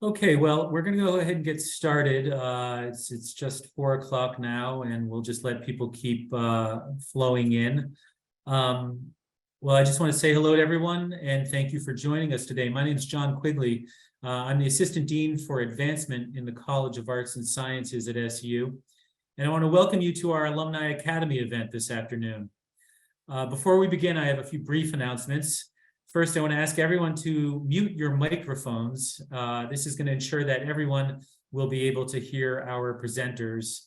Okay, well, we're going to go ahead and get started. It's just 4 o'clock now, and we'll just let people keep flowing in. Well, I just want to say hello to everyone, and thank you for joining us today. My name is John Quigley. I'm the Assistant Dean for Advancement in the College of Arts and Sciences at SU, and I want to welcome you to our Alumni Academy event this afternoon. Before we begin, I have a few brief announcements. First, I want to ask everyone to mute your microphones. This is going to ensure that everyone will be able to hear our presenters.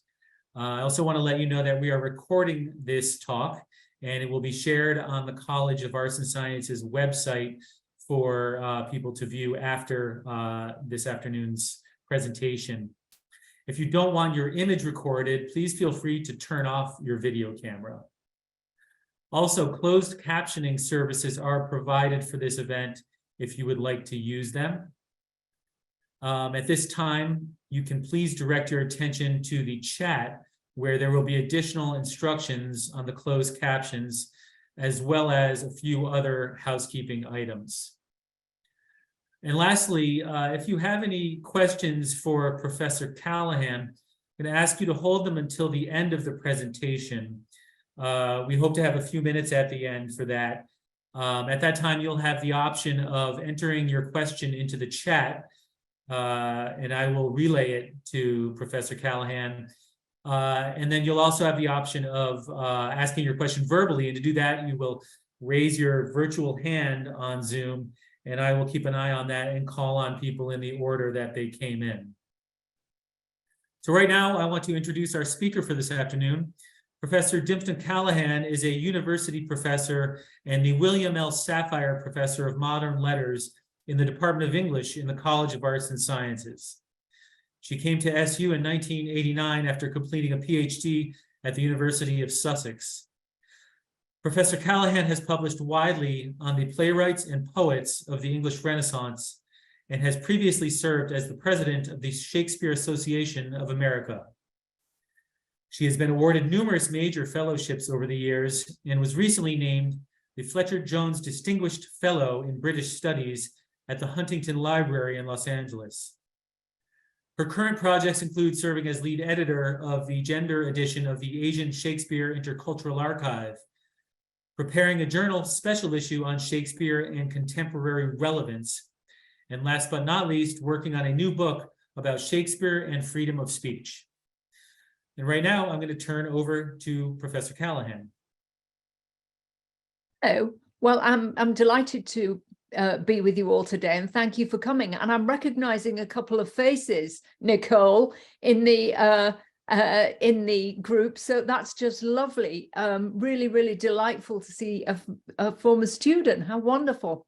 I also want to let you know that we are recording this talk, and it will be shared on the College of Arts and Sciences website for people to view after this afternoon's presentation. If you don't want your image recorded, please feel free to turn off your video camera. Also, closed captioning services are provided for this event if you would like to use them. At this time, you can please direct your attention to the chat, where there will be additional instructions on the closed captions, as well as a few other housekeeping items. And lastly, if you have any questions for Professor Callaghan, I'm going to ask you to hold them until the end of the presentation. We hope to have a few minutes at the end for that. At that time, you'll have the option of entering your question into the chat, and I will relay it to Professor Callaghan. And then you'll also have the option of asking your question verbally, and to do that, you will raise your virtual hand on Zoom, and I will keep an eye on that and call on people in the order that they came in. So right now, I want to introduce our speaker for this afternoon. Professor Dympna Callaghan is a university professor and the William L. Safire Professor of Modern Letters in the Department of English in the College of Arts and Sciences. She came to SU in 1989 after completing a PhD at the University of Sussex. Professor Callaghan has published widely on the playwrights and poets of the English Renaissance and has previously served as the president of the Shakespeare Association of America. She has been awarded numerous major fellowships over the years and was recently named the Fletcher Jones Distinguished Fellow in British Studies at the Huntington Library in Los Angeles. Her current projects include serving as lead editor of the gender edition of the Asian Shakespeare Intercultural Archive, preparing a journal special issue on Shakespeare and contemporary relevance, and last but not least, working on a new book about Shakespeare and freedom of speech. And right now, I'm going to turn over to Professor Callaghan. Hello. Well, I'm delighted to be with you all today, and thank you for coming. And I'm recognizing a couple of faces, Nicole, in the group, so that's just lovely. Really, really delightful to see a former student. How wonderful!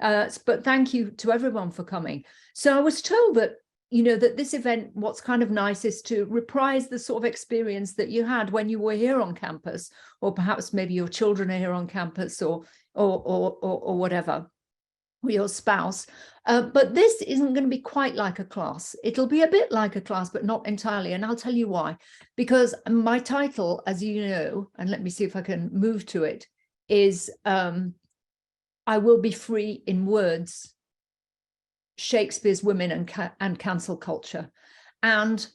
But thank you to everyone for coming. So I was told that, you know, that this event, what's kind of nice is to reprise the sort of experience that you had when you were here on campus, or perhaps maybe your children are here on campus, or whatever, or your spouse. But this isn't going to be quite like a class. It'll be a bit like a class, but not entirely. And I'll tell you why. Because my title, as you know, and let me see if I can move to it, is I Will Be Free in Words, Shakespeare's Women and Cancel Culture. And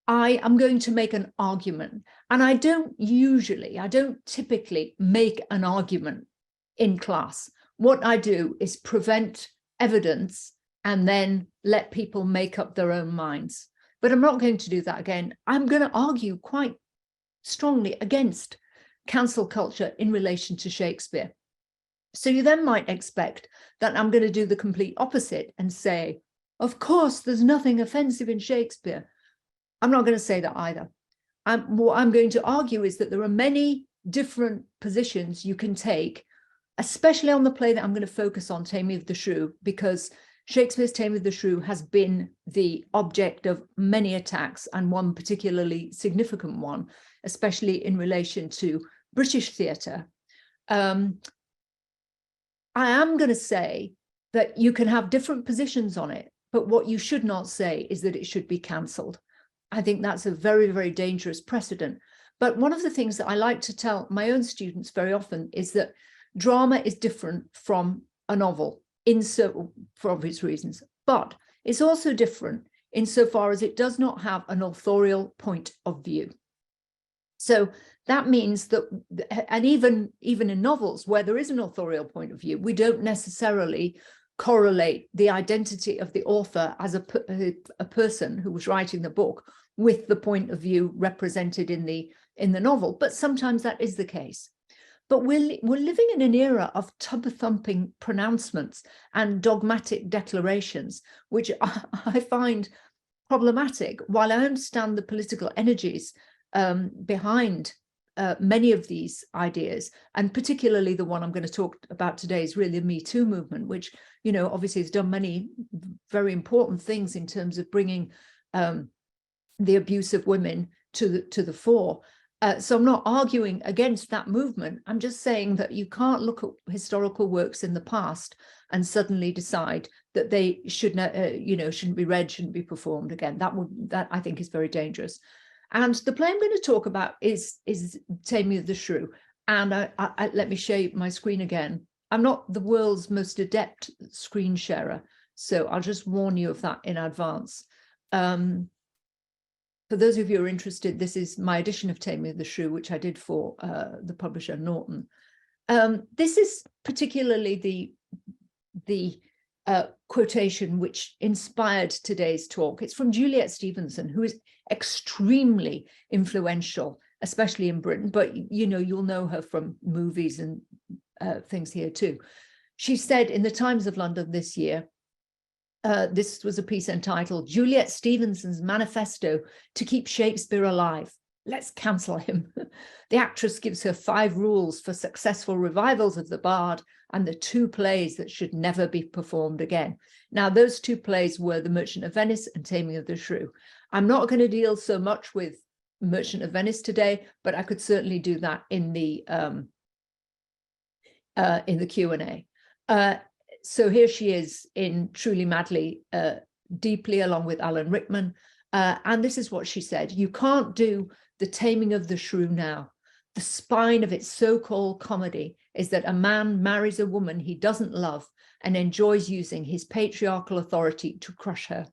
I am going to make an argument. And I don't typically make an argument in class. What I do is present evidence and then let people make up their own minds. But I'm not going to do that again. I'm going to argue quite strongly against cancel culture in relation to Shakespeare. So you then might expect that I'm going to do the complete opposite and say, of course, there's nothing offensive in Shakespeare. I'm not going to say that either. What I'm going to argue is that there are many different positions you can take, especially on the play that I'm going to focus on, Taming of the Shrew, because Shakespeare's Taming of the Shrew has been the object of many attacks, and one particularly significant one, especially in relation to British theatre. I am going to say that you can have different positions on it, but what you should not say is that it should be cancelled. I think that's a very, very dangerous precedent. But one of the things that I like to tell my own students very often is that drama is different from a novel for obvious reasons. But is also different insofar as it does not have an authorial point of view. So that means that, and even in novels where there is an authorial point of view, we don't necessarily correlate the identity of the author as a person who was writing the book with the point of view represented in the novel, but sometimes that is the case. But we're living in an era of tub-thumping pronouncements and dogmatic declarations, which I find problematic. While I understand the political energies behind many of these ideas, and particularly the one I'm going to talk about today is really the Me Too movement, which, you know, obviously has done many very important things in terms of bringing the abuse of women to the fore. So I'm not arguing against that movement. I'm just saying that you can't look at historical works in the past and suddenly decide that they shouldn't be read, shouldn't be performed again. That I think is very dangerous. And the play I'm going to talk about is Taming of the Shrew. And let me share my screen again. I'm not the world's most adept screen sharer, so I'll just warn you of that in advance. For those of you who are interested, this is my edition of Taming of the Shrew, which I did for the publisher Norton. This is particularly the quotation which inspired today's talk. It's from Juliet Stevenson, who is extremely influential, especially in Britain, but you know, you'll know her from movies and things here too. She said in the Times of London this year, this was a piece entitled Juliet Stevenson's Manifesto to Keep Shakespeare Alive. Let's cancel him. The actress gives her 5 rules for successful revivals of the Bard and the 2 plays that should never be performed again. Now, those 2 plays were The Merchant of Venice and Taming of the Shrew. I'm not going to deal so much with Merchant of Venice today, but I could certainly do that in the Q&A. So here she is in Truly Madly Deeply, along with Alan Rickman. And this is what she said: "You can't do The Taming of the Shrew now. The spine of its so-called comedy is that a man marries a woman he doesn't love and enjoys using his patriarchal authority to crush her.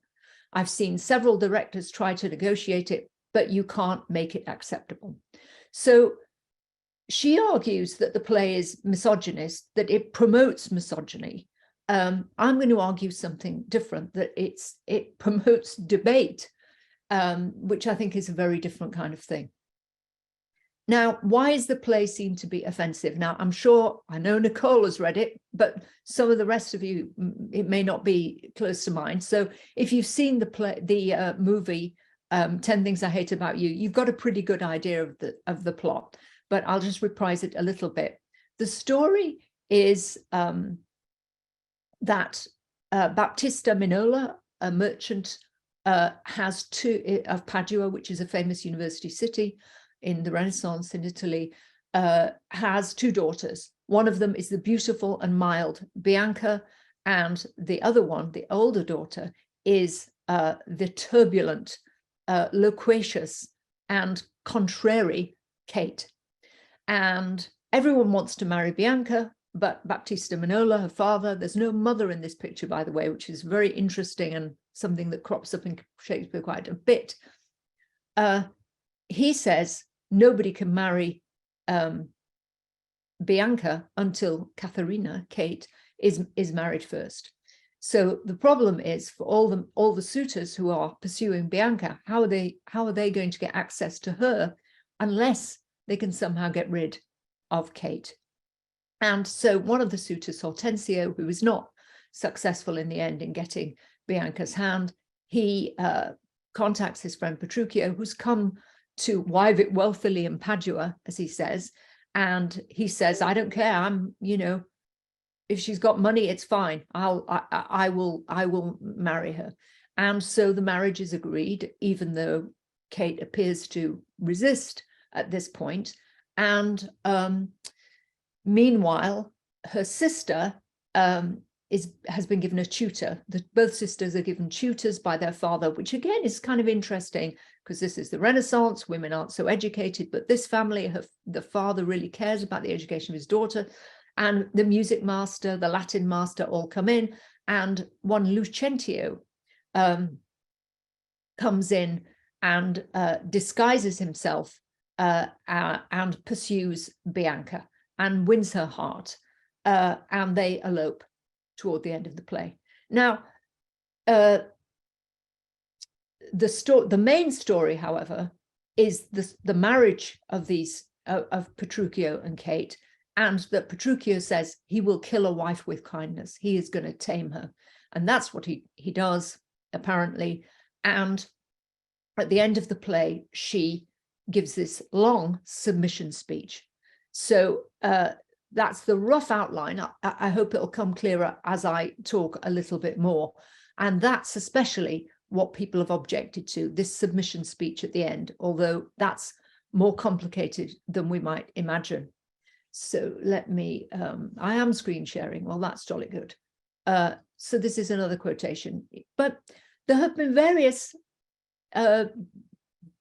I've seen several directors try to negotiate it, but you can't make it acceptable." So she argues that the play is misogynist, that it promotes misogyny. I'm going to argue something different, that it promotes debate, which I think is a very different kind of thing. Now, why is the play seen to be offensive? Now, I know Nicole has read it, but some of the rest of you, it may not be close to mind. So if you've seen the movie 10 Things I Hate About You, you've got a pretty good idea of the plot, but I'll just reprise it a little bit. The story is that Baptista Minola, a merchant of Padua, which is a famous university city in the Renaissance in Italy, has 2 daughters. One of them is the beautiful and mild Bianca, and the other one, the older daughter, is the turbulent, loquacious and contrary Kate. And everyone wants to marry Bianca, but Baptista Minola, her father, there's no mother in this picture, by the way, which is very interesting and something that crops up in Shakespeare quite a bit. He says nobody can marry Bianca until Katharina, Kate, is married first. So the problem is for all the suitors who are pursuing Bianca, how are they going to get access to her unless they can somehow get rid of Kate? And so one of the suitors, Hortensio, who is not successful in the end in getting Bianca's hand, he contacts his friend Petruchio, who's come to wive it wealthily in Padua, as he says. And he says, I don't care, if she's got money, it's fine. I will marry her. And so the marriage is agreed, even though Kate appears to resist at this point. And meanwhile, her sister has been given a tutor. Both sisters are given tutors by their father, which again is kind of interesting because this is the Renaissance. Women aren't so educated, but this family, the father really cares about the education of his daughter. And the music master, the Latin master all come in, and one Lucentio comes in and disguises himself and pursues Bianca and wins her heart, and they elope toward the end of the play. Now, the main story, however, is the marriage of these of Petruchio and Kate, and that Petruchio says he will kill a wife with kindness. He is going to tame her, and that's what he does, apparently. And at the end of the play, she gives this long submission speech. So that's the rough outline. I hope it'll come clearer as I talk a little bit more. And that's especially what people have objected to, this submission speech at the end, although that's more complicated than we might imagine. So let me, I am screen sharing. Well, that's jolly good. So this is another quotation, but there have been various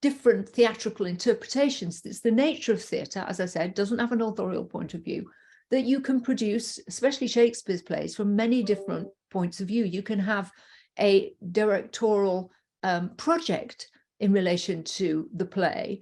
different theatrical interpretations. It's the nature of theatre, as I said, doesn't have an authorial point of view, that you can produce, especially Shakespeare's plays, from many different points of view. You can have a directorial project in relation to the play,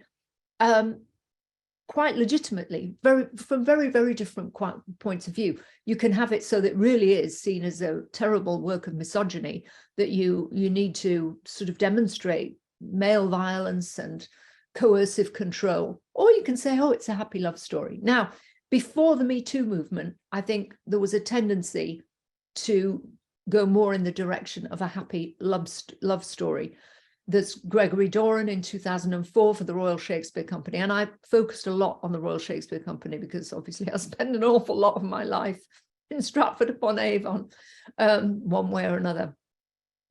quite legitimately, from very, very different points of view. You can have it so that it really is seen as a terrible work of misogyny, that you need to sort of demonstrate male violence and coercive control, or you can say, oh, it's a happy love story. Now, before the Me Too movement, I think there was a tendency to go more in the direction of a happy love story. There's Gregory Doran in 2004 for the Royal Shakespeare Company, and I focused a lot on the Royal Shakespeare Company because obviously I spend an awful lot of my life in Stratford-upon-Avon, one way or another.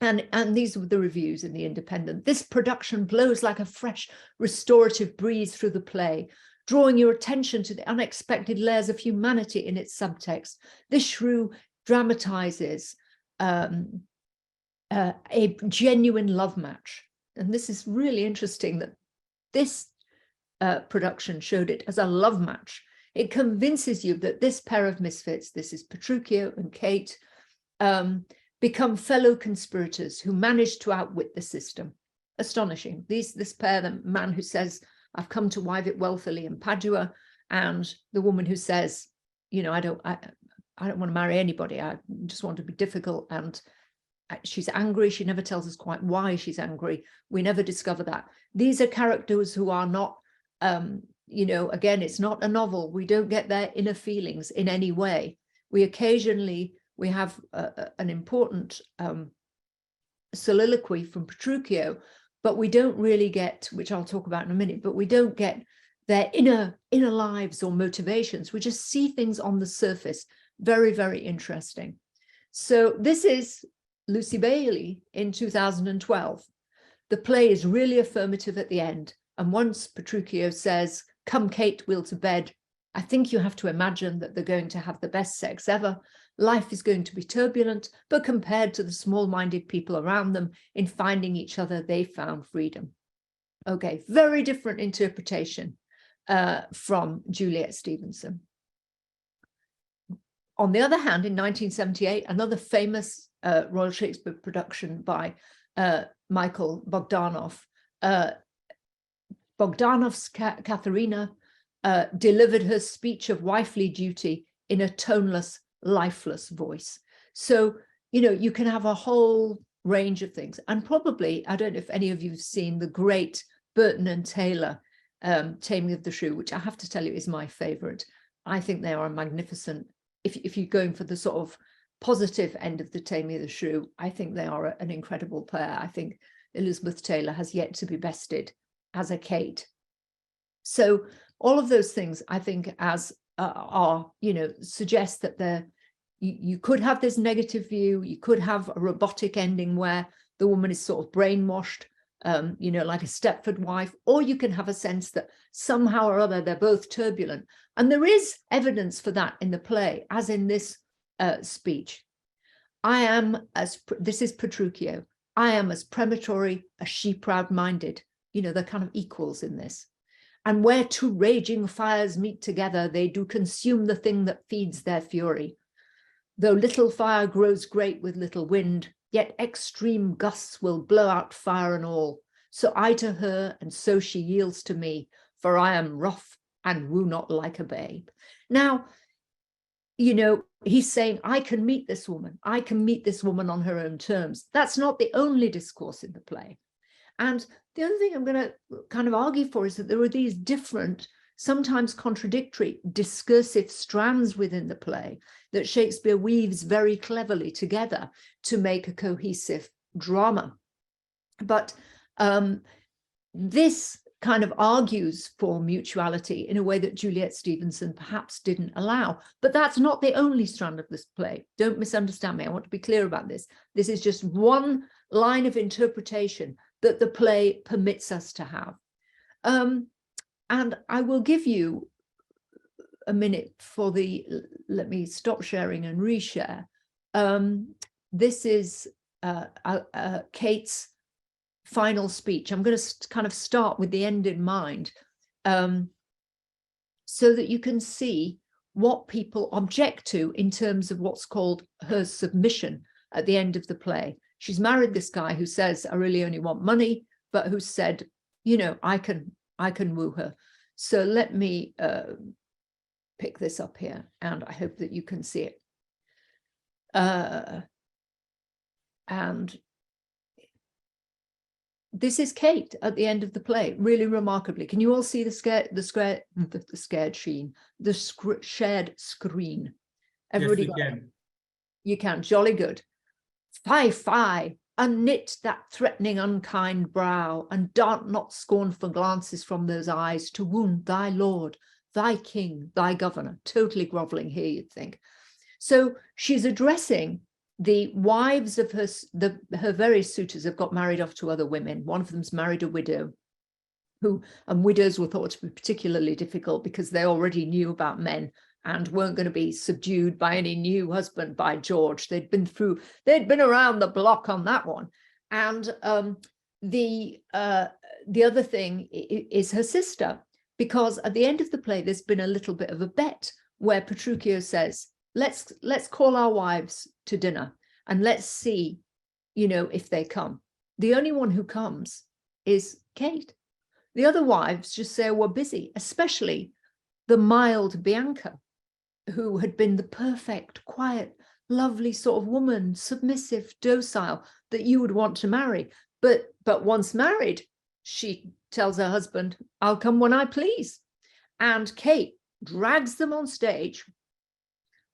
And these were the reviews in The Independent. This production blows like a fresh restorative breeze through the play, drawing your attention to the unexpected layers of humanity in its subtext. This Shrew dramatizes a genuine love match. And this is really interesting that this production showed it as a love match. It convinces you that this pair of misfits, this is Petruchio and Kate, become fellow conspirators who manage to outwit the system. Astonishing. This pair, the man who says, I've come to wive it wealthily in Padua, and the woman who says, you know, I don't want to marry anybody. I just want to be difficult. And she's angry. She never tells us quite why she's angry. We never discover that. These are characters who are not, you know, again, it's not a novel. We don't get their inner feelings in any way. We occasionally, we have an important soliloquy from Petruchio, but we don't really get, which I'll talk about in a minute, but we don't get their inner lives or motivations. We just see things on the surface. Very, very interesting. So this is Lucy Bailey in 2012. The play is really affirmative at the end. And once Petruchio says, come, Kate, we'll to bed, I think you have to imagine that they're going to have the best sex ever. Life is going to be turbulent, but compared to the small-minded people around them, in finding each other, they found freedom. Okay, very different interpretation from Juliet Stevenson. On the other hand, in 1978, another famous Royal Shakespeare production by Michael Bogdanov. Bogdanov's Katharina delivered her speech of wifely duty in a toneless, lifeless voice. So, you know, you can have a whole range of things. And probably, I don't know if any of you have seen the great Burton and Taylor Taming of the Shrew, which I have to tell you is my favorite. I think they are magnificent. If you're going for the sort of positive end of the Taming of the Shrew, I think they are an incredible pair. I think Elizabeth Taylor has yet to be bested as a Kate. So all of those things, I think, as are, you know, suggest that you could have this negative view. You could have a robotic ending where the woman is sort of brainwashed, you know, like a Stepford wife, or you can have a sense that somehow or other they're both turbulent. And there is evidence for that in the play, as in this speech. This is Petruchio, I am as premonitory as she proud-minded. You know, they're kind of equals in this. And where two raging fires meet together, they do consume the thing that feeds their fury. Though little fire grows great with little wind, yet extreme gusts will blow out fire and all. So I to her, and so she yields to me, for I am rough and woo not like a babe. Now, you know, he's saying, I can meet this woman. I can meet this woman on her own terms. That's not the only discourse in the play. And the other thing I'm going to kind of argue for is that there are these different, sometimes contradictory, discursive strands within the play that Shakespeare weaves very cleverly together to make a cohesive drama. But this kind of argues for mutuality in a way that Juliet Stevenson perhaps didn't allow. But that's not the only strand of this play. Don't misunderstand me. I want to be clear about this. This is just one line of interpretation that the play permits us to have. And I will give you a minute for the, let me stop sharing and reshare. This is Kate's final speech. I'm going to kind of start with the end in mind, so that you can see what people object to in terms of what's called her submission at the end of the play. She's married this guy who says, I really only want money, but who said, you know, I can woo her. So let me pick this up here, and I hope that you can see it. And this is Kate at the end of the play, really remarkably. Can you all see the shared screen? Everybody, yes, we can. You can, jolly good. Fie, fie, unknit that threatening unkind brow, and dart not scornful glances from those eyes to wound thy lord, thy king, thy governor. Totally groveling here, you'd think. So she's addressing the wives of her various suitors have got married off to other women. One of them's married a widow, and widows were thought to be particularly difficult because they already knew about men and weren't going to be subdued by any new husband, by George. They'd been around the block on that one. And the other thing is her sister, because at the end of the play, there's been a little bit of a bet where Petruchio says, let's call our wives to dinner and let's see, you know, if they come. The only one who comes is Kate. The other wives just say we're busy, especially the mild Bianca, who had been the perfect, quiet, lovely sort of woman, submissive, docile, that you would want to marry. But once married, she tells her husband, I'll come when I please. And Kate drags them on stage,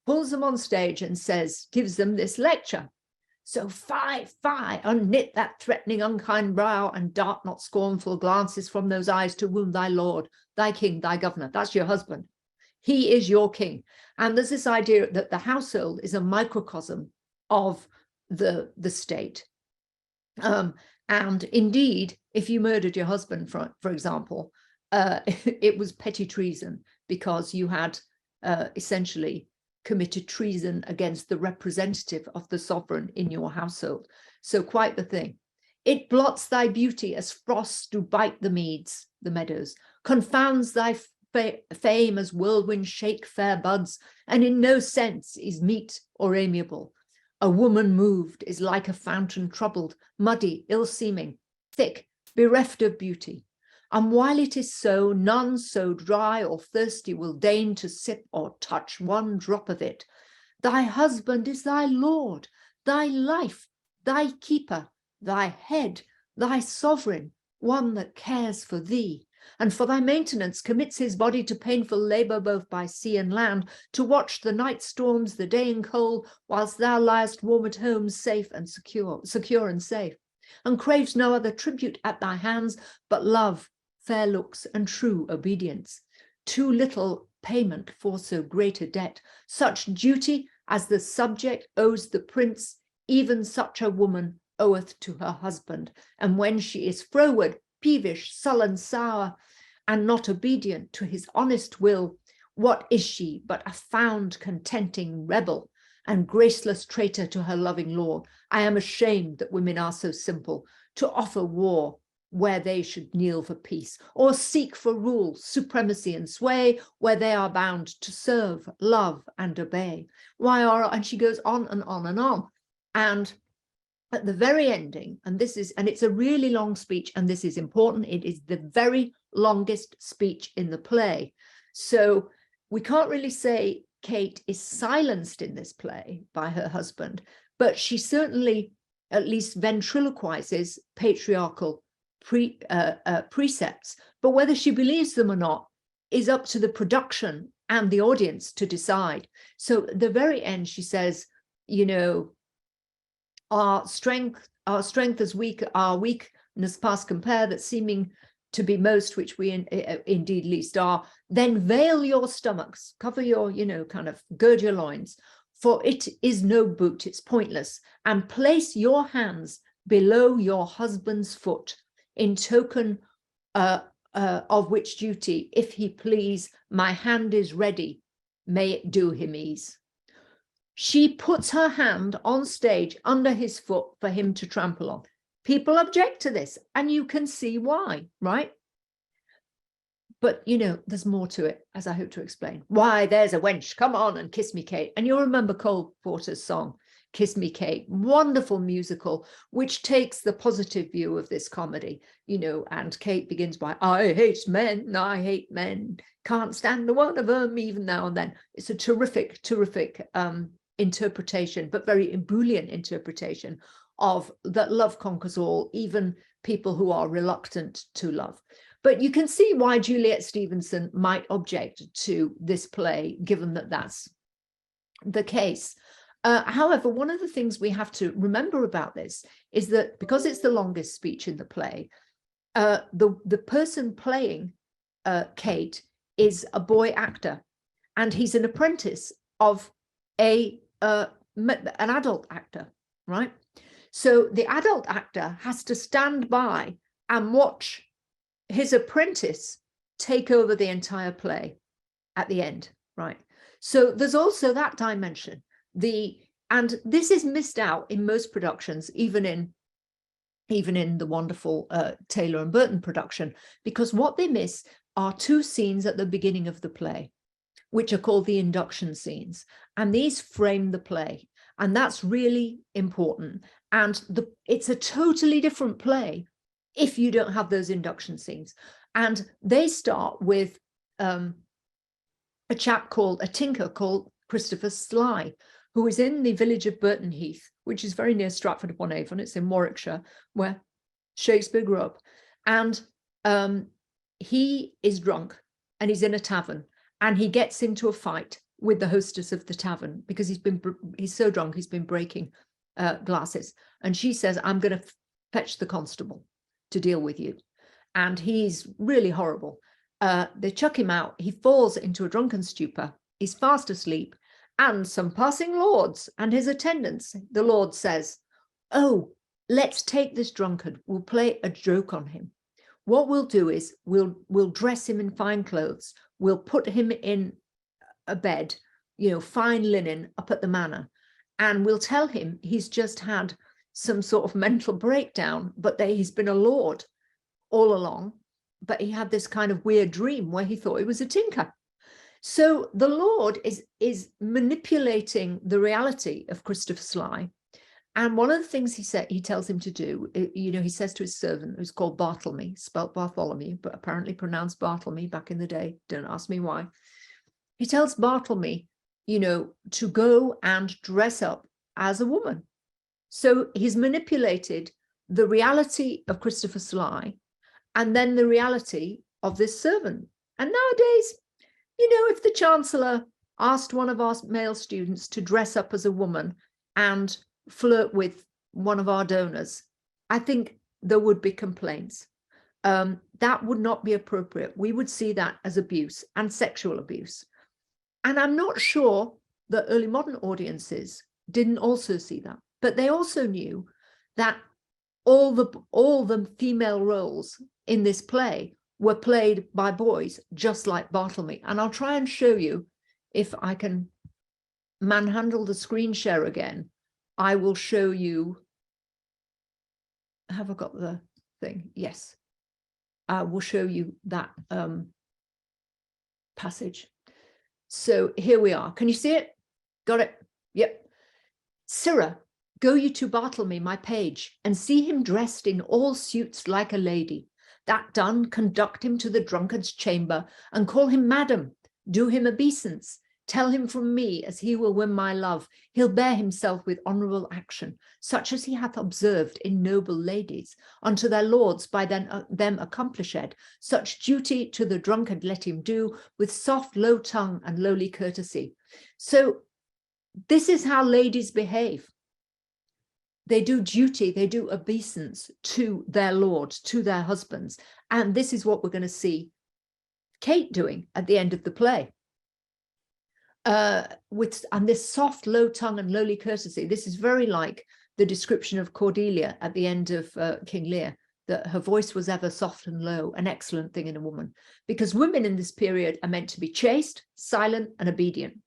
pulls them on stage and gives them this lecture. So fie, fie, unknit that threatening unkind brow, and dart not scornful glances from those eyes to wound thy lord, thy king, thy governor. That's your husband. He is your king. And there's this idea that the household is a microcosm of the state. And indeed, if you murdered your husband, for example, it was petty treason, because you had essentially committed treason against the representative of the sovereign in your household. So quite the thing. It blots thy beauty as frosts do bite the meadows, confounds thy fame as whirlwinds shake fair buds, and in no sense is meet or amiable. A woman moved is like a fountain troubled, muddy, ill-seeming, thick, bereft of beauty. And while it is so, none so dry or thirsty will deign to sip or touch one drop of it. Thy husband is thy lord, thy life, thy keeper, thy head, thy sovereign, one that cares for thee, and for thy maintenance commits his body to painful labour both by sea and land, to watch the night storms, the day and cold, whilst thou liest warm at home, safe and secure and safe, and craves no other tribute at thy hands but love, fair looks, and true obedience. Too little payment for so great a debt. Such duty as the subject owes the prince, even such a woman oweth to her husband. And when she is froward, peevish, sullen, sour, and not obedient to his honest will, what is she but a found contenting rebel and graceless traitor to her loving lord? I am ashamed that women are so simple, to offer war where they should kneel for peace, or seek for rule, supremacy, and sway where they are bound to serve, love, and obey. And she goes on and on and on. And at the very ending, and it's a really long speech, and this is important, it is the very longest speech in the play. So we can't really say Kate is silenced in this play by her husband, but she certainly at least ventriloquizes patriarchal precepts. But whether she believes them or not is up to the production and the audience to decide. So at the very end, she says, you know, our strength is weak, our weakness past compare, that seeming to be most, which we indeed least are, then veil your stomachs, cover your, you know, kind of gird your loins, for it is no boot, it's pointless, and place your hands below your husband's foot, in token of which duty, if he please, my hand is ready, may it do him ease. She puts her hand on stage under his foot for him to trample on. People object to this, and you can see why, right? But, you know, there's more to it, as I hope to explain. Why, there's a wench, come on and kiss me, Kate. And you'll remember Cole Porter's song, Kiss Me, Kate, wonderful musical, which takes the positive view of this comedy, you know, and Kate begins by, I hate men, can't stand the one of them, even now and then. It's a terrific, terrific interpretation, but very ebullient interpretation of that love conquers all, even people who are reluctant to love. But you can see why Juliet Stevenson might object to this play, given that that's the case. However, one of the things we have to remember about this is that because it's the longest speech in the play, the person playing Kate is a boy actor, and he's an apprentice of an adult actor, right? So the adult actor has to stand by and watch his apprentice take over the entire play at the end, right? So there's also that dimension. And this is missed out in most productions, even in the wonderful Taylor and Burton production, because what they miss are two scenes at the beginning of the play, which are called the induction scenes, and these frame the play, and that's really important. And it's a totally different play if you don't have those induction scenes. And they start with a tinker called Christopher Sly, who is in the village of Burton Heath, which is very near Stratford-upon-Avon. It's in Warwickshire, where Shakespeare grew up. And he is drunk, and he's in a tavern, and he gets into a fight with the hostess of the tavern because he's so drunk he's been breaking glasses. And she says, I'm going to fetch the constable to deal with you. And he's really horrible. They chuck him out. He falls into a drunken stupor. He's fast asleep. And some passing lords and his attendants, the lord says, oh, let's take this drunkard. We'll play a joke on him. What we'll do is we'll dress him in fine clothes. We'll put him in a bed, you know, fine linen up at the manor. And we'll tell him he's just had some sort of mental breakdown, but that he's been a lord all along. But he had this kind of weird dream where he thought he was a tinker. So the Lord is manipulating the reality of Christopher Sly. And one of the things he tells him to do, you know, he says to his servant, who's called Bartlemy, spelt Bartholomew, but apparently pronounced Bartlemy back in the day. Don't ask me why. He tells Bartlemy, you know, to go and dress up as a woman. So he's manipulated the reality of Christopher Sly and then the reality of this servant. And nowadays, you know, if the Chancellor asked one of our male students to dress up as a woman and flirt with one of our donors, I think there would be complaints. That would not be appropriate. We would see that as abuse and sexual abuse. And I'm not sure that early modern audiences didn't also see that, but they also knew that all the female roles in this play were played by boys, just like Bartlemy. And I'll try and show you, if I can manhandle the screen share again, I will show you. Have I got the thing? Yes. I will show you that passage. So here we are. Can you see it? Got it? Yep. Sirrah, Go you to Bartlemy, my page, and see him dressed in all suits like a lady. That done, conduct him to the drunkard's chamber, and call him madam, do him obeisance, tell him from me, as he will win my love, he'll bear himself with honourable action, such as he hath observed in noble ladies, unto their lords by them accomplished, such duty to the drunkard let him do, with soft low tongue and lowly courtesy. So this is how ladies behave. They do duty, they do obeisance to their lords, to their husbands. And this is what we're going to see Kate doing at the end of the play. And this soft, low tongue and lowly courtesy, this is very like the description of Cordelia at the end of King Lear, that her voice was ever soft and low, an excellent thing in a woman. Because women in this period are meant to be chaste, silent and obedient.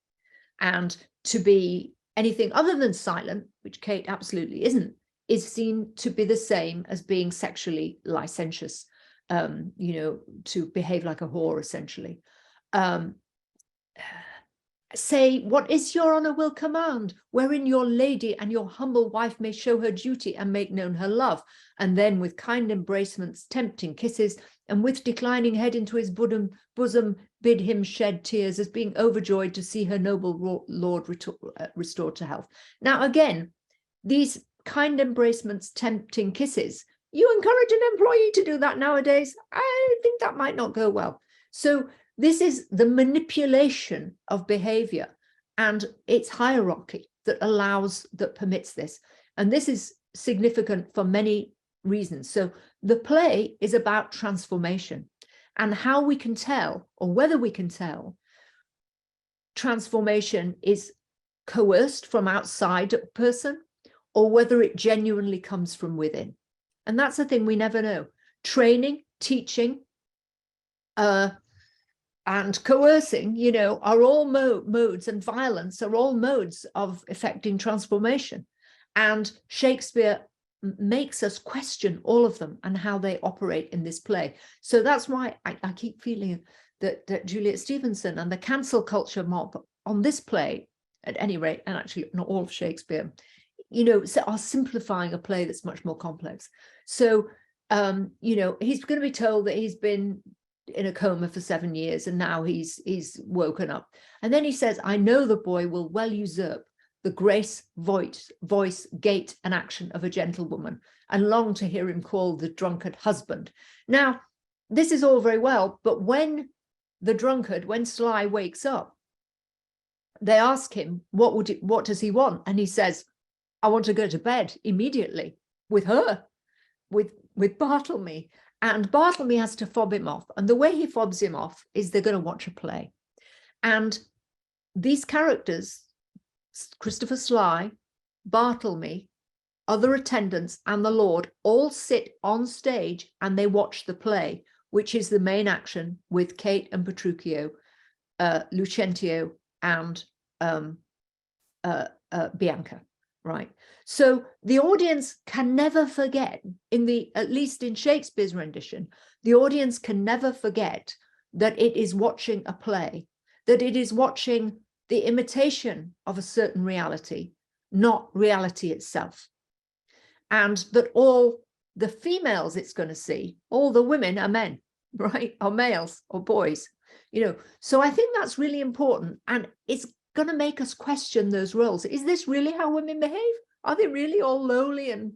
And to be anything other than silent, which Kate absolutely isn't, is seen to be the same as being sexually licentious, you know, to behave like a whore, essentially. Say, what is your honour will command, wherein your lady and your humble wife may show her duty and make known her love, and then with kind embracements, tempting kisses, and with declining head into his bosom bid him shed tears, as being overjoyed to see her noble lord restored to health. Now again, these kind embracements, tempting kisses, you encourage an employee to do that nowadays? I think that might not go well. So this is the manipulation of behavior, and it's hierarchy that permits this. And this is significant for many reasons. So the play is about transformation, and how we can tell, or whether we can tell, transformation is coerced from outside a person, or whether it genuinely comes from within. And that's the thing we never know. Training, teaching, and coercing, you know, are all modes, and violence are all modes of effecting transformation. And Shakespeare makes us question all of them and how they operate in this play. So that's why I keep feeling that Juliet Stevenson and the cancel culture mob on this play, at any rate, and actually not all of Shakespeare, you know, are simplifying a play that's much more complex. So, you know, he's going to be told that he's been in a coma for 7 years and now he's woken up. And then he says, I know the boy will well usurp the grace, voice, gait and action of a gentlewoman, and long to hear him called the drunkard husband. Now, this is all very well, but when Sly wakes up, they ask him, what does he want? And he says, I want to go to bed immediately with her, with Bartlemy. And Bartlemy has to fob him off. And the way he fobs him off is they're going to watch a play. And these characters, Christopher Sly, Bartlemy, other attendants, and the Lord, all sit on stage and they watch the play, which is the main action with Kate and Petruchio, Lucentio, and Bianca, right? So the audience can never forget, at least in Shakespeare's rendition, the audience can never forget that it is watching a play, that it is watching the imitation of a certain reality, not reality itself. And that all the females it's going to see, all the women are men, right? Or males or boys, you know. So I think that's really important. And it's going to make us question those roles. Is this really how women behave? Are they really all lowly and,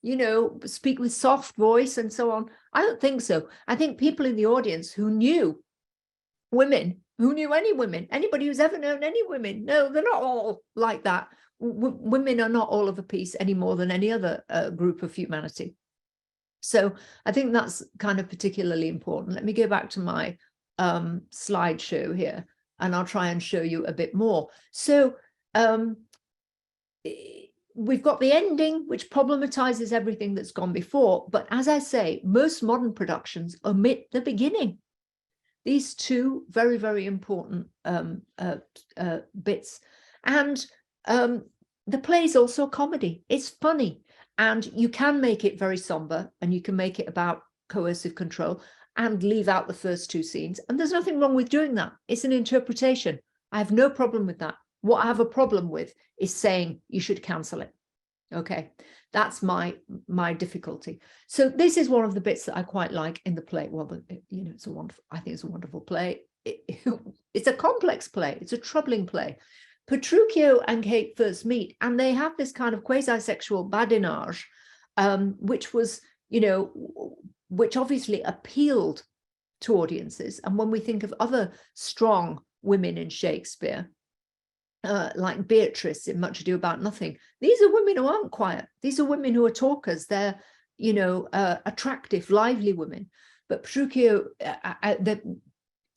you know, speak with soft voice and so on? I don't think so. I think people in the audience who knew women, who knew any women, anybody who's ever known any women, no, they're not all like that. Women are not all of a piece any more than any other group of humanity. So I think that's kind of particularly important. Let me go back to my slideshow here, and I'll try and show you a bit more. So we've got the ending, which problematizes everything that's gone before. But as I say, most modern productions omit the beginning. These two very, very important bits. And the play is also a comedy. It's funny. And you can make it very somber, and you can make it about coercive control and leave out the first two scenes. And there's nothing wrong with doing that. It's an interpretation. I have no problem with that. What I have a problem with is saying you should cancel it. Okay, that's my difficulty. So this is one of the bits that I quite like in the play. Well, you know, it's a wonderful, I think it's a wonderful play. It's a complex play. It's a troubling play. Petruchio and Kate first meet, and they have this kind of quasi-sexual badinage, which was, you know, which obviously appealed to audiences. And when we think of other strong women in Shakespeare, like Beatrice in Much Ado About Nothing, these are women who aren't quiet. These are women who are talkers. They're, you know, attractive, lively women. But Petruchio,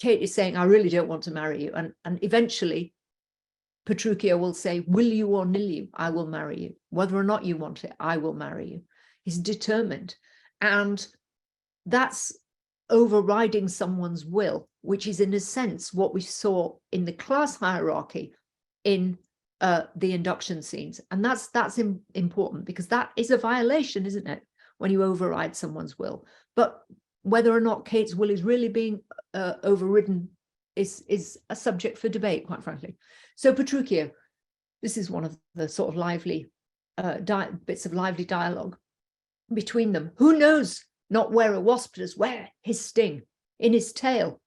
Kate is saying, I really don't want to marry you. And eventually Petruchio will say, will you or nill you, I will marry you. Whether or not you want it, I will marry you. He's determined. And that's overriding someone's will, which is in a sense what we saw in the class hierarchy in the induction scenes. And that's important, because that is a violation, isn't it, when you override someone's will. But whether or not Kate's will is really being overridden is a subject for debate, quite frankly. So Petruchio, this is one of the sort of lively bits of lively dialogue between them. Who knows not where a wasp does wear his sting? In his tail.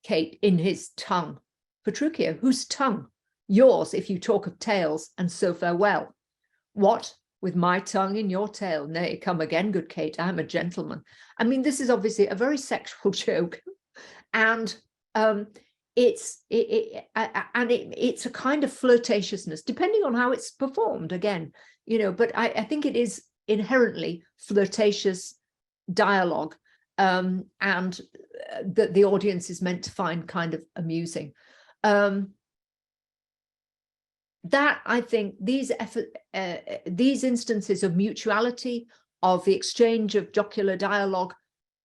Kate, in his tongue. Petruchio, whose tongue? Yours, if you talk of tails, and so farewell. What? With my tongue in your tail? Nay, come again, good Kate, I am a gentleman. I mean, this is obviously a very sexual joke, and it's a kind of flirtatiousness, depending on how it's performed. Again, you know, but I think it is inherently flirtatious dialogue, and that the audience is meant to find kind of amusing. That, I think, these instances of mutuality, of the exchange of jocular dialogue,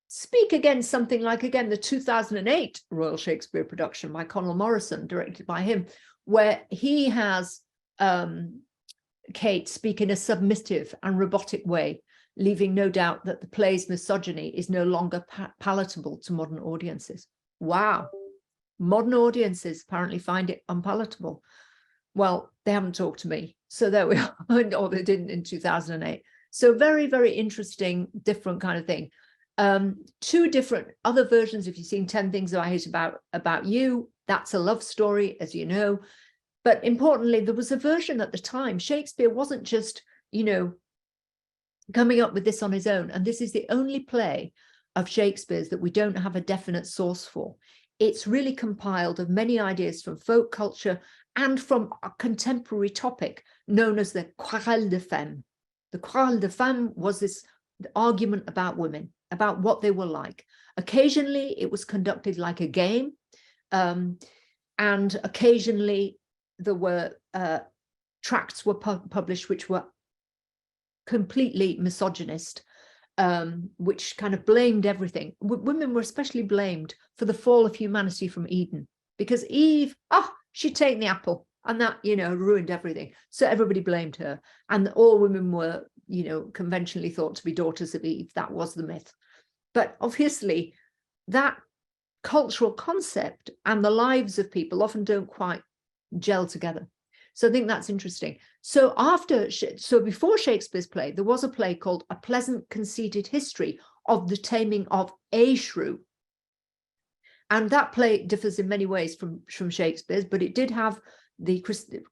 speak against something like, again, the 2008 Royal Shakespeare production by Connell Morrison, directed by him, where he has Kate speak in a submissive and robotic way, leaving no doubt that the play's misogyny is no longer palatable to modern audiences. Wow. Modern audiences apparently find it unpalatable. Well, they haven't talked to me. So there we are, or they didn't in 2008. So very, very interesting, different kind of thing. Two different other versions. If you've seen 10 Things I Hate About You, that's a love story, as you know. But importantly, there was a version at the time. Shakespeare wasn't just, you know, coming up with this on his own. And this is the only play of Shakespeare's that we don't have a definite source for. It's really compiled of many ideas from folk culture and from a contemporary topic known as the Querelle de Femme. The Querelle de Femme was this argument about women, about what they were like. Occasionally, it was conducted like a game, and occasionally there were tracts were published which were completely misogynist, which kind of blamed everything. Women were especially blamed for the fall of humanity from Eden, because Eve, she'd taken the apple, and that, you know, ruined everything. So everybody blamed her, and all women were, you know, conventionally thought to be daughters of Eve. That was the myth. But obviously that cultural concept and the lives of people often don't quite gel together. So I think that's interesting. So before Shakespeare's play, there was a play called A Pleasant Conceited History of the Taming of a Shrew. And that play differs in many ways from Shakespeare's, but it did have the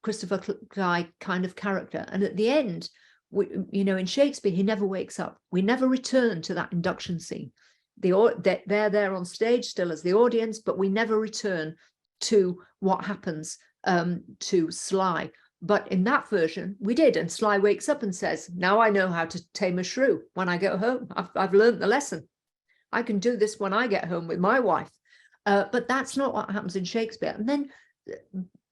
Christopher Guy kind of character. And at the end, you know, in Shakespeare, he never wakes up. We never return to that induction scene. They're there on stage still as the audience, but we never return to what happens to Sly. But in that version, we did. And Sly wakes up and says, now I know how to tame a shrew when I get home. I've learned the lesson. I can do this when I get home with my wife. But that's not what happens in Shakespeare. And then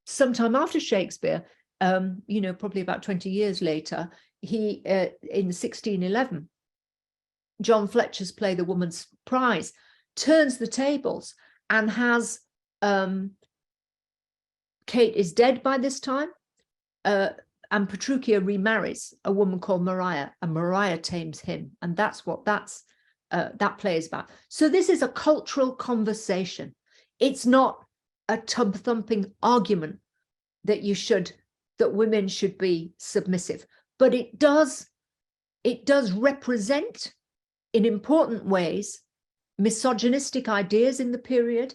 sometime after Shakespeare, you know, probably about 20 years later, in 1611, John Fletcher's play, The Woman's Prize, turns the tables and has Kate is dead by this time, and Petruchio remarries a woman called Maria, and Maria tames him. And that's what that play is about. So this is a cultural conversation. It's not a tub-thumping argument that women should be submissive. but it does represent in important ways misogynistic ideas in the period.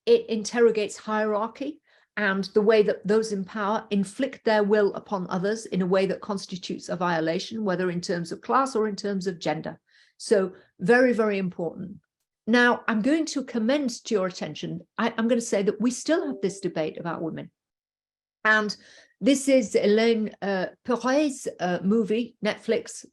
It interrogates hierarchy and the way that those in power inflict their will upon others in a way that constitutes a violation, whether in terms of class or in terms of gender. So very, very important. Now, I'm going to commend to your attention, I'm going to say that we still have this debate about women. And this is Hélène Perret's movie, Netflix,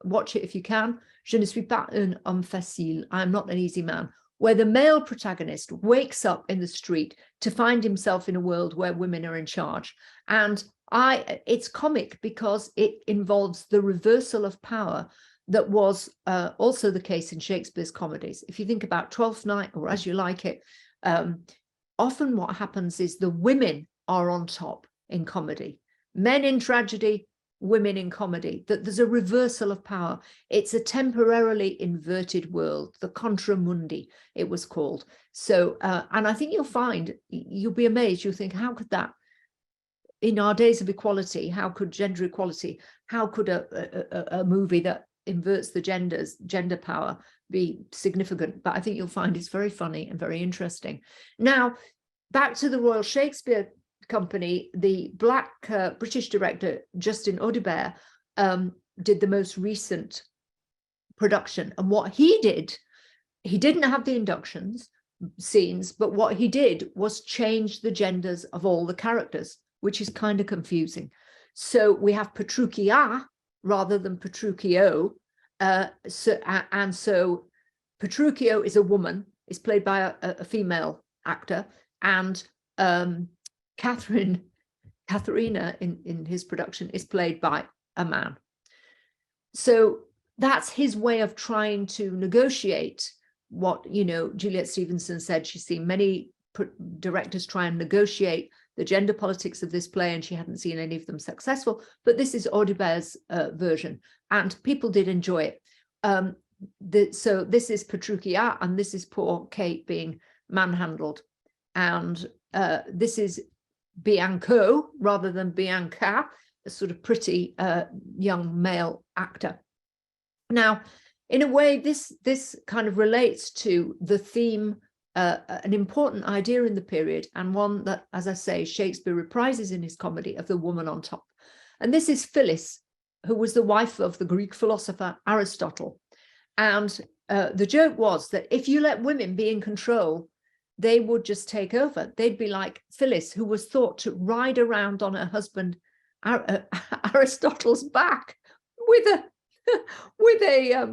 watch it if you can. Je ne suis pas un homme facile, I'm not an easy man, where the male protagonist wakes up in the street to find himself in a world where women are in charge. And it's comic because it involves the reversal of power that was also the case in Shakespeare's comedies. If you think about Twelfth Night or As You Like It, often what happens is the women are on top in comedy. Men in tragedy, women in comedy, that there's a reversal of power. It's a temporarily inverted world, the contra mundi, it was called. So, and I think you'll be amazed, you'll think, how could that, in our days of equality, how could gender equality, how could a movie that inverts the gender power be significant? But I think you'll find it's very funny and very interesting. Now, back to the Royal Shakespeare Company, the Black British director Justin Audibert did the most recent production, and what he did, he didn't have the inductions scenes, but what he did was change the genders of all the characters, which is kind of confusing. So we have Petruchia rather than Petruchio, so Petruchio is a woman, is played by a female actor, and Katharina in his production is played by a man. So that's his way of trying to negotiate what, Juliet Stevenson said she's seen many directors try and negotiate the gender politics of this play, and she hadn't seen any of them successful, but this is Audibert's version, and people did enjoy it. So this is Petruchia, and this is poor Kate being manhandled, and this is Bianco rather than Bianca, a sort of pretty young male actor. Now, in a way, this kind of relates to the theme, an important idea in the period, and one that, as I say, Shakespeare reprises in his comedy, of the woman on top. And this is Phyllis, who was the wife of the Greek philosopher Aristotle. And the joke was that if you let women be in control, they would just take over. They'd be like Phyllis, who was thought to ride around on her husband Aristotle's back with a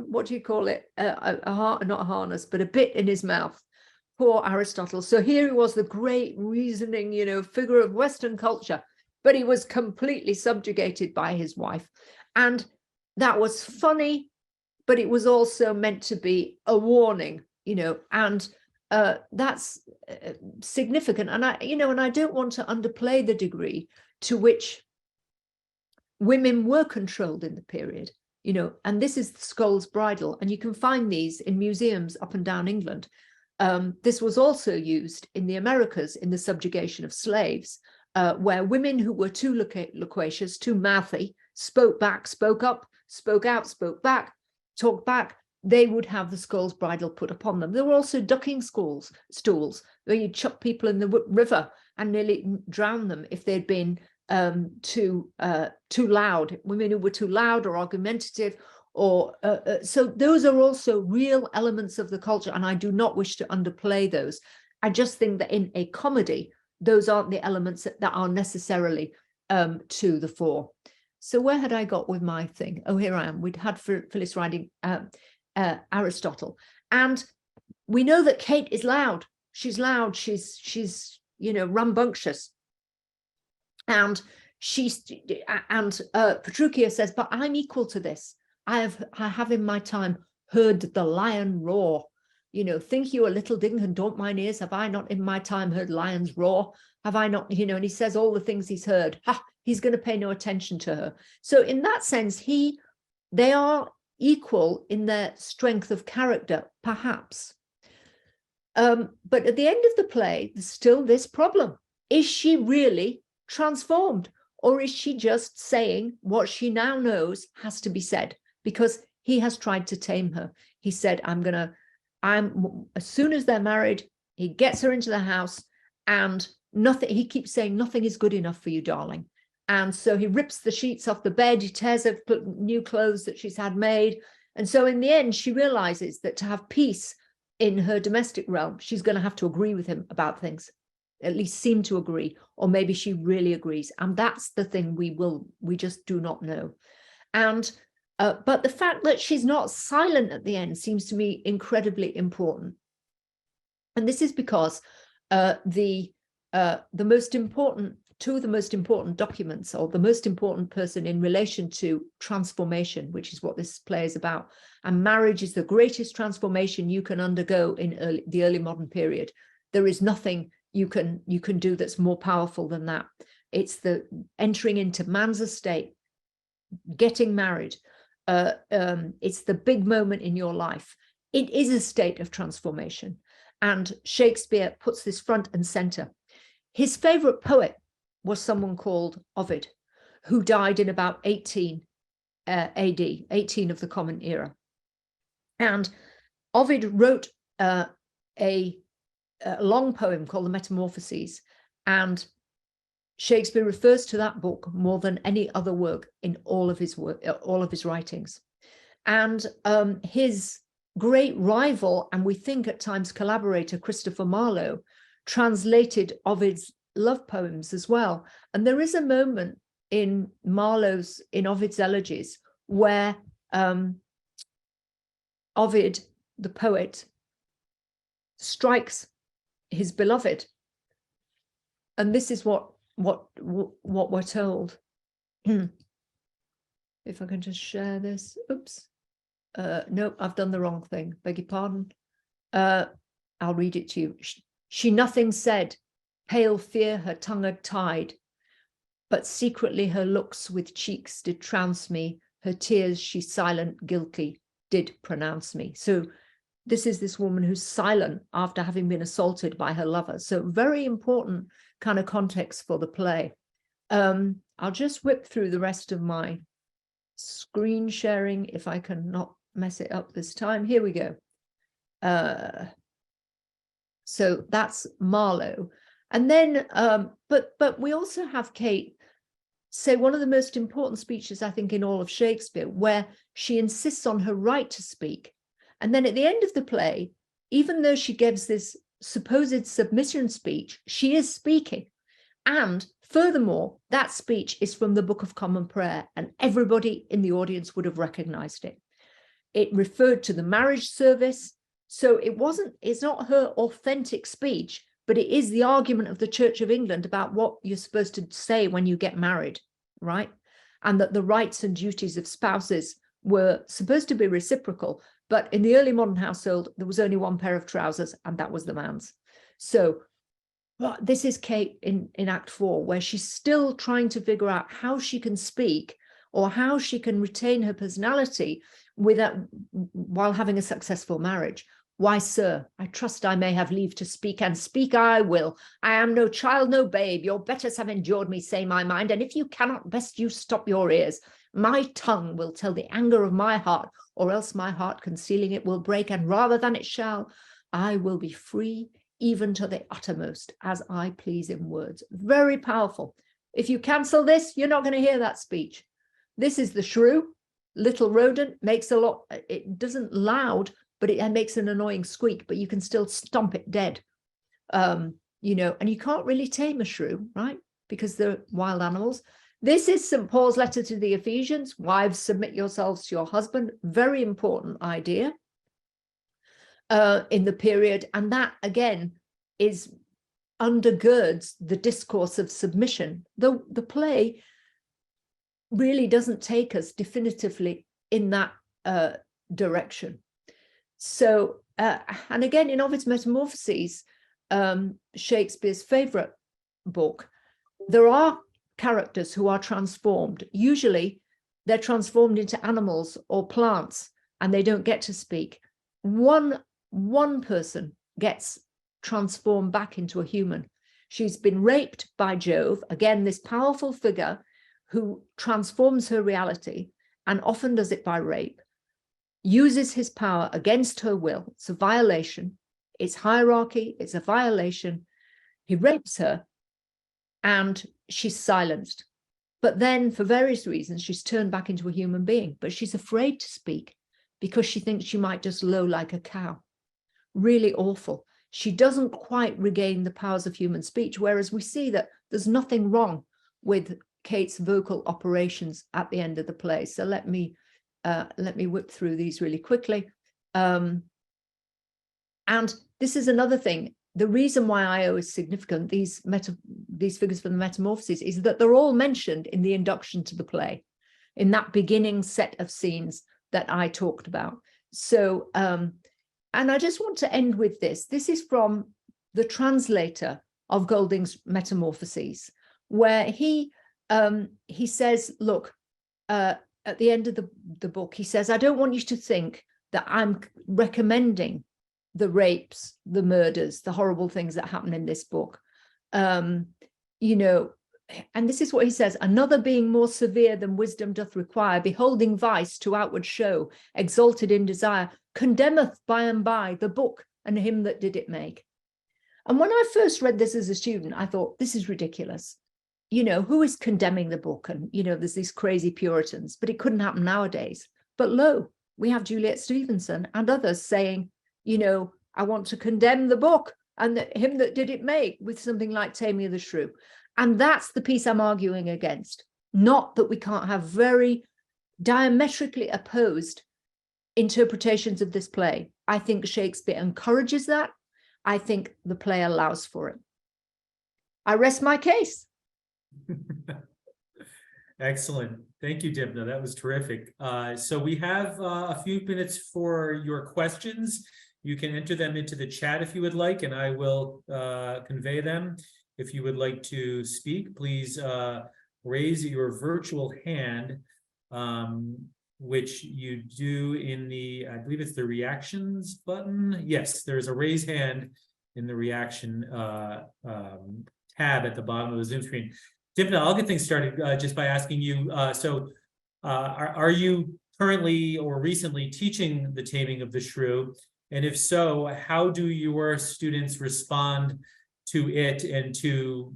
what do you call it, not a harness, but a bit in his mouth. Poor Aristotle. So here he was, the great reasoning, figure of Western culture, but he was completely subjugated by his wife. And that was funny, but it was also meant to be a warning, and that's significant. And I don't want to underplay the degree to which women were controlled in the period, and this is the Skull's Bridle, and you can find these in museums up and down England. This was also used in the Americas in the subjugation of slaves, where women who were too loquacious, too mouthy, spoke back, spoke up, spoke out, spoke back, talked back, they would have the Skull's Bridle put upon them. There were also ducking stools, where you'd chuck people in the river and nearly drown them if they'd been too loud, women who were too loud or argumentative, or so those are also real elements of the culture, and I do not wish to underplay those. I just think that in a comedy, those aren't the elements that are necessarily to the fore. So where had I got with my thing? Oh, here I am. We'd had Phyllis riding Aristotle, and we know that Kate is loud. She's loud. She's rambunctious, and Petruchia says, "But I'm equal to this. I have in my time heard the lion roar. Think you a little ding and don't mine ears? Have I not in my time heard lions roar? Have I not?" And he says all the things he's heard. He's going to pay no attention to her. So in that sense, they are equal in their strength of character, perhaps. But at the end of the play, there's still this problem. Is she really transformed? Or is she just saying what she now knows has to be said? Because he has tried to tame her. He said, as soon as they're married, he gets her into the house, and nothing, he keeps saying, nothing is good enough for you, darling. And so he rips the sheets off the bed, he tears her new clothes that she's had made. And so in the end, she realizes that to have peace in her domestic realm, she's going to have to agree with him about things, at least seem to agree, or maybe she really agrees. And that's the thing we just do not know. And but the fact that she's not silent at the end seems to me incredibly important. And this is because two of the most important documents, or the most important person in relation to transformation, which is what this play is about. And marriage is the greatest transformation you can undergo in the early modern period. There is nothing you can do that's more powerful than that. It's the entering into man's estate, getting married. It's the big moment in your life. It is a state of transformation. And Shakespeare puts this front and center. His favorite poet was someone called Ovid, who died in about 18 AD, 18 of the Common Era. And Ovid wrote a long poem called The Metamorphoses, and Shakespeare refers to that book more than any other work in all of his writings. And his great rival, and we think at times collaborator, Christopher Marlowe, translated Ovid's love poems as well. And there is a moment in Ovid's elegies where Ovid, the poet, strikes his beloved. And this is what we're told. If I can just share this. Oops. No, I've done the wrong thing. Beg your pardon. I'll read it to you. She nothing said, pale fear her tongue had tied, but secretly her looks with cheeks did trounce me, her tears she silent guilty did pronounce me. So this is this woman who's silent after having been assaulted by her lover. So very important kind of context for the play. I'll just whip through the rest of my screen sharing if I can not mess it up this time. Here we go. So that's Marlowe. And then, but we also have Kate say one of the most important speeches, I think, in all of Shakespeare, where she insists on her right to speak. And then at the end of the play, even though she gives this supposed submission speech, she is speaking. And furthermore, that speech is from the Book of Common Prayer, and everybody in the audience would have recognized it. It referred to the marriage service. So it's not her authentic speech, but it is the argument of the Church of England about what you're supposed to say when you get married, right? And that the rights and duties of spouses were supposed to be reciprocal. But in the early modern household, there was only one pair of trousers, and that was the man's. So this is Kate in Act 4, where she's still trying to figure out how she can speak or how she can retain her personality while having a successful marriage. Why, sir, I trust I may have leave to speak, and speak I will. I am no child, no babe. Your betters have endured me, say my mind, and if you cannot, best you stop your ears. My tongue will tell the anger of my heart, or else my heart concealing it will break, and rather than it shall, I will be free even to the uttermost, as I please in words. Very powerful. If you cancel this, you're not going to hear that speech. This is the shrew, little rodent, makes a lot, it doesn't loud, but it makes an annoying squeak, but you can still stomp it dead. And you can't really tame a shrew, right? Because they're wild animals. This is St. Paul's letter to the Ephesians. Wives, submit yourselves to your husband. Very important idea in the period. And that, again, undergirds the discourse of submission. The play really doesn't take us definitively in that direction. So, and again, in Ovid's Metamorphoses, Shakespeare's favorite book, there are characters who are transformed. Usually they're transformed into animals or plants, and they don't get to speak. One person gets transformed back into a human. She's been raped by Jove, again, this powerful figure, who transforms her reality, and often does it by rape, uses his power against her will. It's a violation. It's hierarchy. It's a violation. He rapes her and she's silenced. But then for various reasons, she's turned back into a human being, but she's afraid to speak because she thinks she might just low like a cow. Really awful. She doesn't quite regain the powers of human speech, whereas we see that there's nothing wrong with Kate's vocal operations at the end of the play. So let me whip through these really quickly. And this is another thing. The reason why Io is significant, these figures from the Metamorphoses, is that they're all mentioned in the introduction to the play, in that beginning set of scenes that I talked about. So, and I just want to end with this. This is from the translator of Golding's Metamorphoses, where he says, look, at the end of the book, he says, I don't want you to think that I'm recommending the rapes, the murders, the horrible things that happen in this book. You know, and this is what he says: another being more severe than wisdom doth require, beholding vice to outward show, exalted in desire, condemneth by and by the book and him that did it make. And when I first read this as a student, I thought, this is ridiculous. You know, who is condemning the book? And, you know, there's these crazy Puritans, but it couldn't happen nowadays. But lo, we have Juliet Stevenson and others saying, you know, I want to condemn the book and him that did it make, with something like Taming of the Shrew. And that's the piece I'm arguing against. Not that we can't have very diametrically opposed interpretations of this play. I think Shakespeare encourages that. I think the play allows for it. I rest my case. Excellent. Thank you, Dympna. That was terrific. So we have a few minutes for your questions. You can enter them into the chat if you would like, and I will convey them. If you would like to speak, please raise your virtual hand, which you do in the, I believe it's the reactions button. Yes, there's a raise hand in the reaction tab at the bottom of the Zoom screen. Dympna, I'll get things started just by asking you, are you currently or recently teaching the Taming of the Shrew? And if so, how do your students respond to it and to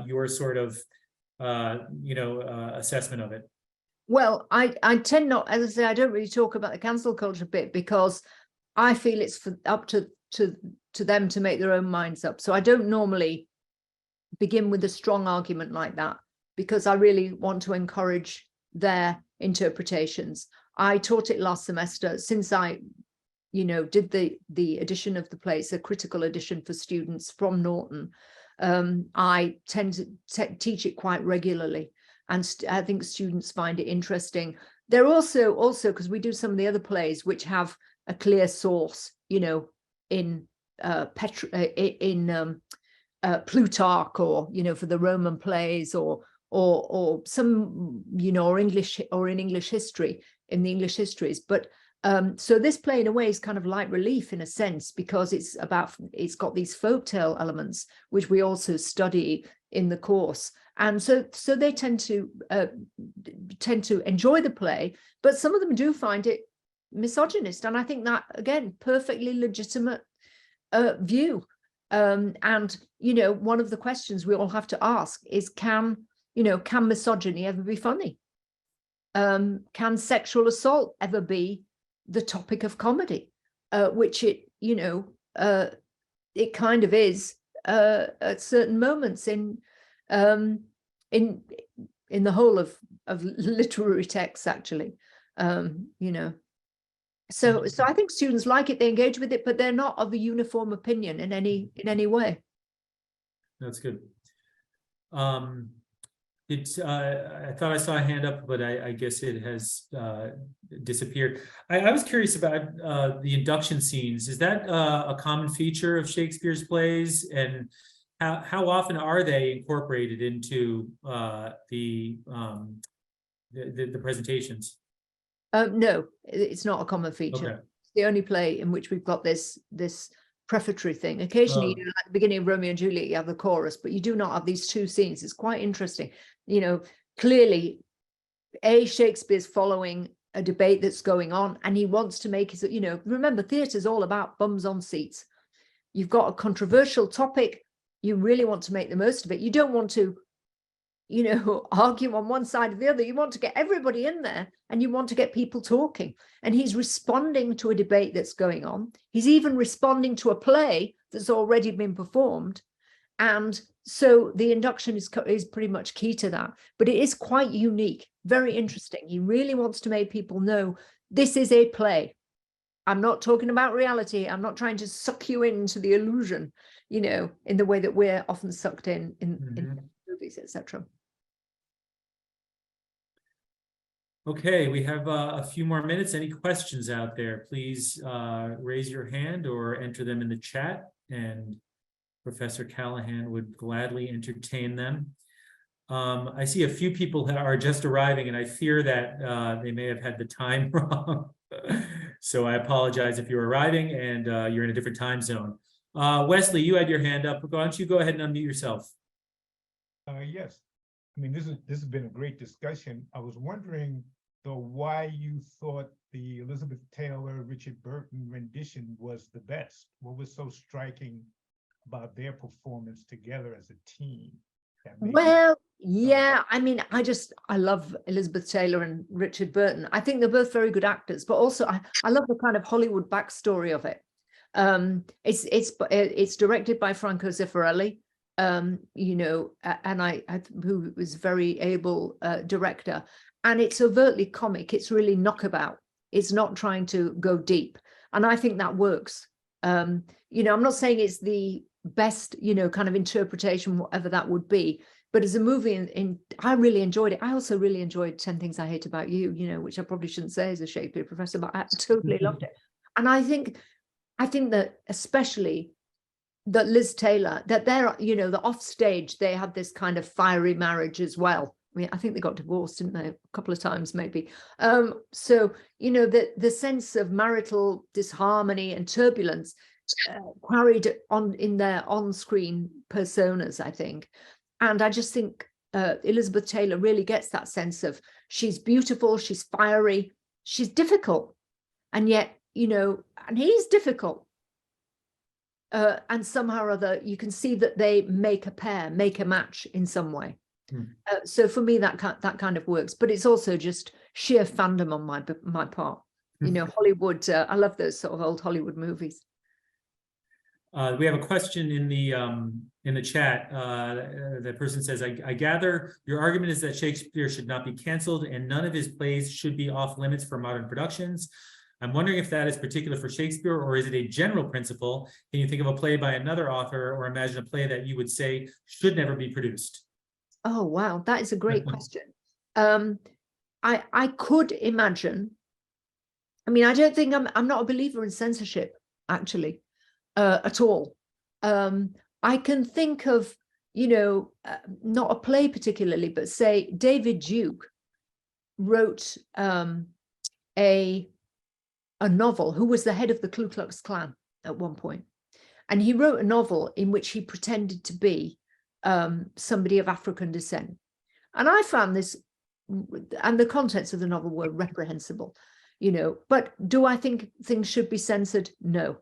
your sort of, assessment of it? Well, I tend not, as I say, I don't really talk about the cancel culture bit because I feel it's up to them to make their own minds up. So I don't normally begin with a strong argument like that because I really want to encourage their interpretations. I taught it last semester. Since I did the edition of the play, it's a critical edition for students from Norton. I tend to teach it quite regularly, and I think students find it interesting. They're also because we do some of the other plays which have a clear source, in Plutarch, or for the Roman plays, or some or English, or in English history, in the English histories. But so this play in a way is kind of light relief in a sense, because it's got these folktale elements which we also study in the course, and so they tend to enjoy the play, but some of them do find it misogynist, and I think that, again, perfectly legitimate view. And one of the questions we all have to ask is, can misogyny ever be funny? Can sexual assault ever be the topic of comedy, which it kind of is at certain moments in the whole of literary texts, actually. So I think students like it, they engage with it, but they're not of a uniform opinion in any way. That's good. I thought I saw a hand up, but I guess it has disappeared. I was curious about the induction scenes. Is that a common feature of Shakespeare's plays, and how often are they incorporated into the presentations? No, it's not a common feature. Okay. It's the only play in which we've got this prefatory thing. Occasionally, at the beginning of Romeo and Juliet, you have the chorus, but you do not have these two scenes. It's quite interesting. clearly, Shakespeare's following a debate that's going on, and he wants to make his, remember, theatre's all about bums on seats. You've got a controversial topic, you really want to make the most of it. You don't want to, argue on one side or the other. You want to get everybody in there, and you want to get people talking. And he's responding to a debate that's going on. He's even responding to a play that's already been performed. And so the induction is pretty much key to that. But it is quite unique, very interesting. He really wants to make people know this is a play. I'm not talking about reality. I'm not trying to suck you into the illusion, in the way that we're often sucked in movies, etc. Okay, we have a few more minutes. Any questions out there? Please raise your hand or enter them in the chat, and Professor Callaghan would gladly entertain them. I see a few people that are just arriving, and I fear that they may have had the time wrong. So I apologize if you're arriving and you're in a different time zone. Wesley, you had your hand up. Why don't you go ahead and unmute yourself? Yes. I mean, this has been a great discussion. I was wondering, though, why you thought the Elizabeth Taylor, Richard Burton rendition was the best. What was so striking about their performance together as a team? Well, yeah, I mean, I love Elizabeth Taylor and Richard Burton. I think they're both very good actors, but also I love the kind of Hollywood backstory of it. It's directed by Franco Zeffirelli, and who was a very able director, and it's overtly comic. It's really knockabout. It's not trying to go deep, and I think that works. I'm not saying it's the best, kind of interpretation, whatever that would be, but as a movie, I really enjoyed it. I also really enjoyed 10 Things I Hate About You, which I probably shouldn't say as a Shakespeare professor, but I totally loved it. And I think that especially that Liz Taylor, that they're, the off stage, they had this kind of fiery marriage as well. I mean, I think they got divorced, didn't they? A couple of times, maybe. So, the sense of marital disharmony and turbulence carried on in their on-screen personas, I think. And I just think Elizabeth Taylor really gets that sense of she's beautiful, she's fiery, she's difficult, and yet, and he's difficult. And somehow or other, you can see that they make a match in some way. So for me, that kind of works. But it's also just sheer fandom on my part. Hollywood. I love those sort of old Hollywood movies. We have a question in the chat. The person says, I gather your argument is that Shakespeare should not be canceled and none of his plays should be off limits for modern productions. I'm wondering if that is particular for Shakespeare, or is it a general principle? Can you think of a play by another author, or imagine a play that you would say should never be produced? Oh, wow. That is a great question. I could imagine. I mean, I don't think I'm not a believer in censorship, actually. At all. I can think of, not a play particularly, but say David Duke wrote a novel, who was the head of the Ku Klux Klan at one point. And he wrote a novel in which he pretended to be somebody of African descent. And I found this, and the contents of the novel were reprehensible, but do I think things should be censored? No.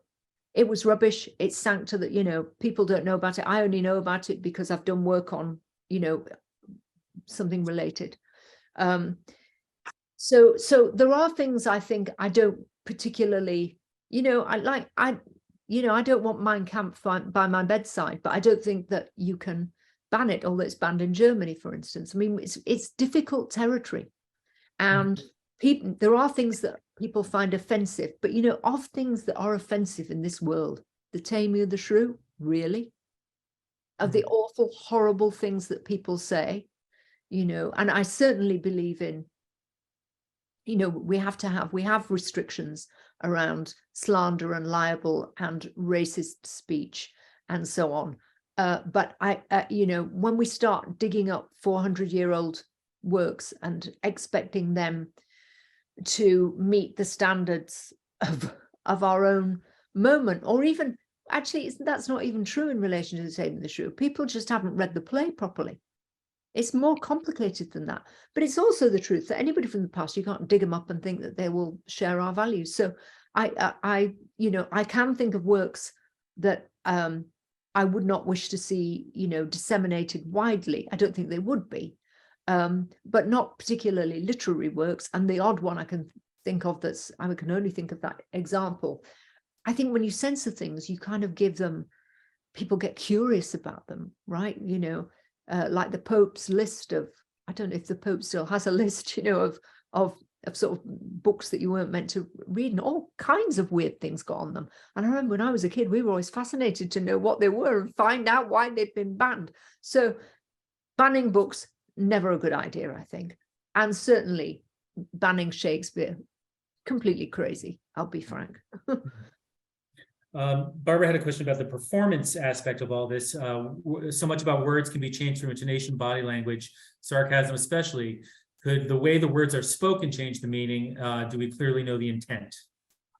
It was rubbish. It sank to the, people don't know about it. I only know about it because I've done work on, something related. So there are things I think I don't particularly, I don't want Mein Kampf by my bedside, but I don't think that you can ban it, although it's banned in Germany, for instance. I mean, it's difficult territory, and there are things that people find offensive, but of things that are offensive in this world, the Taming of the Shrew, really, of the awful, horrible things that people say, and I certainly believe in, we have restrictions around slander and libel and racist speech and so on. But when we start digging up 400-year-old works and expecting them to meet the standards of our own moment, or even actually that's not even true in relation to the Taming of the Shrew. People just haven't read the play properly. It's more complicated than that. But it's also the truth that anybody from the past, you can't dig them up and think that they will share our values. So I can think of works that I would not wish to see, disseminated widely. I don't think they would be, but not particularly literary works. And the odd one I can think of I can only think of that example. I think when you censor things, you kind of give them, people get curious about them, right? Like the Pope's list of, I don't know if the Pope still has a list, of sort of books that you weren't meant to read, and all kinds of weird things got on them. And I remember when I was a kid, we were always fascinated to know what they were and find out why they'd been banned. So banning books, never a good idea, I think. And certainly banning Shakespeare, completely crazy, I'll be frank. Barbara had a question about the performance aspect of all this. So much about words can be changed through intonation, body language, sarcasm especially. Could the way the words are spoken change the meaning? Do we clearly know the intent?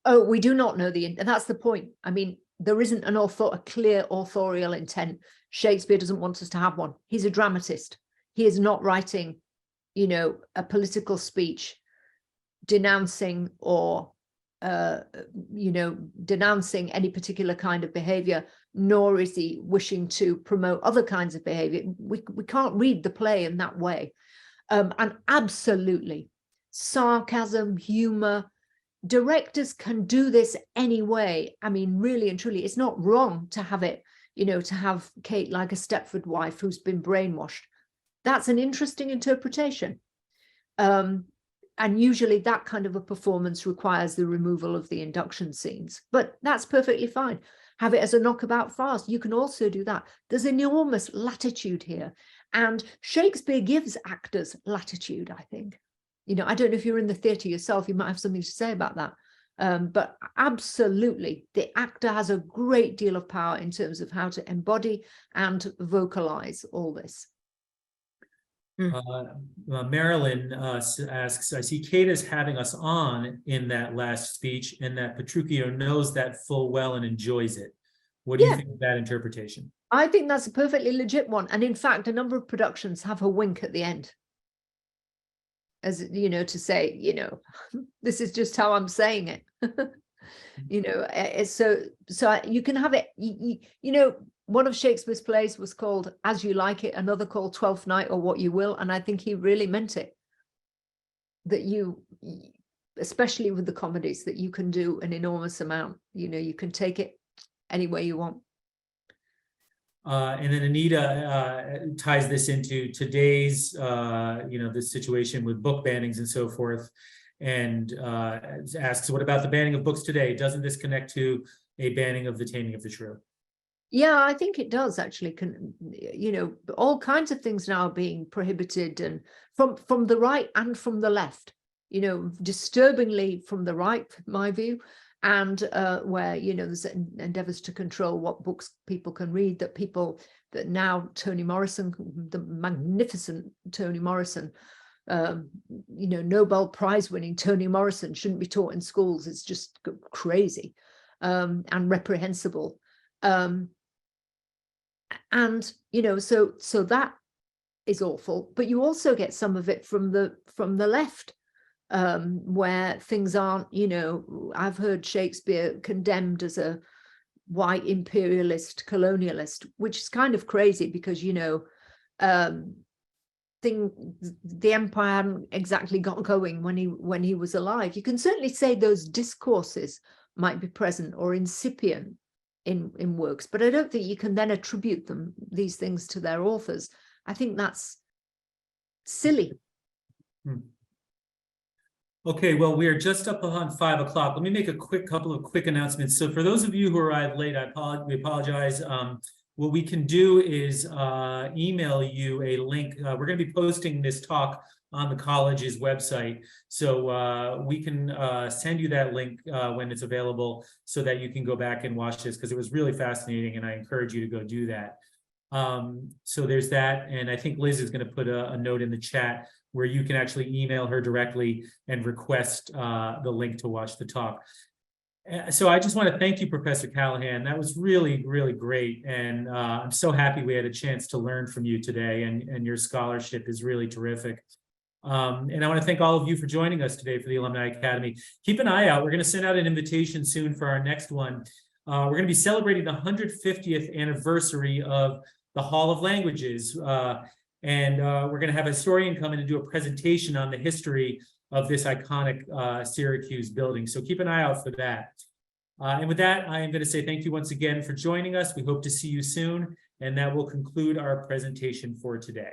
Oh, we do not know the intent. That's the point. I mean, there isn't a clear authorial intent. Shakespeare doesn't want us to have one. He's a dramatist. He is not writing, a political speech denouncing or denouncing any particular kind of behavior, nor is he wishing to promote other kinds of behavior. We can't read the play in that way. And absolutely, sarcasm, humor, directors can do this anyway. I mean, really and truly, it's not wrong to have it, to have Kate like a Stepford wife who's been brainwashed. That's an interesting interpretation. And usually that kind of a performance requires the removal of the induction scenes, but that's perfectly fine. Have it as a knockabout farce. You can also do that. There's enormous latitude here. And Shakespeare gives actors latitude, I think. I don't know if you're in the theatre yourself, you might have something to say about that. But absolutely, the actor has a great deal of power in terms of how to embody and vocalize all this. Marilyn asks, I see Kate as having us on in that last speech, and that Petruchio knows that full well and enjoys it. What do you think of that interpretation? I think that's a perfectly legit one. And in fact, a number of productions have a wink at the end. As, to say, this is just how I'm saying it. So you can have it, one of Shakespeare's plays was called As You Like It, another called Twelfth Night or What You Will. And I think he really meant it. That especially with the comedies, that you can do an enormous amount. You can take it any way you want. And then Anita ties this into today's, this situation with book bannings and so forth, and asks, what about the banning of books today? Doesn't this connect to a banning of the Taming of the Shrew? Yeah, I think it does actually. All kinds of things now are being prohibited, and from the right and from the left, disturbingly from the right, in my view, and where, there's endeavors to control what books people can read, that now Toni Morrison, the magnificent Toni Morrison, Nobel Prize winning Toni Morrison shouldn't be taught in schools. It's just crazy and reprehensible. And so that is awful, but you also get some of it from the left, where things aren't, I've heard Shakespeare condemned as a white imperialist colonialist, which is kind of crazy because the empire hadn't exactly got going when he was alive. You can certainly say those discourses might be present or incipient in works, but I don't think you can then attribute these things to their authors. I think that's silly. Okay, well, we are just up on 5 o'clock. Let me make a couple of quick announcements. So for those of you who arrived late, we apologize. What we can do is email you a link. We're going to be posting this talk on the college's website. So we can send you that link when it's available so that you can go back and watch this, because it was really fascinating and I encourage you to go do that. So there's that. And I think Liz is going to put a note in the chat where you can actually email her directly and request the link to watch the talk. So I just want to thank you, Professor Callaghan. That was really, really great. And I'm so happy we had a chance to learn from you today, and your scholarship is really terrific. And I want to thank all of you for joining us today for the Alumni Academy. Keep an eye out. We're going to send out an invitation soon for our next one. We're going to be celebrating the 150th anniversary of the Hall of Languages. And we're going to have a historian come in and do a presentation on the history of this iconic Syracuse building. So keep an eye out for that. And with that, I am going to say thank you once again for joining us. We hope to see you soon. And that will conclude our presentation for today.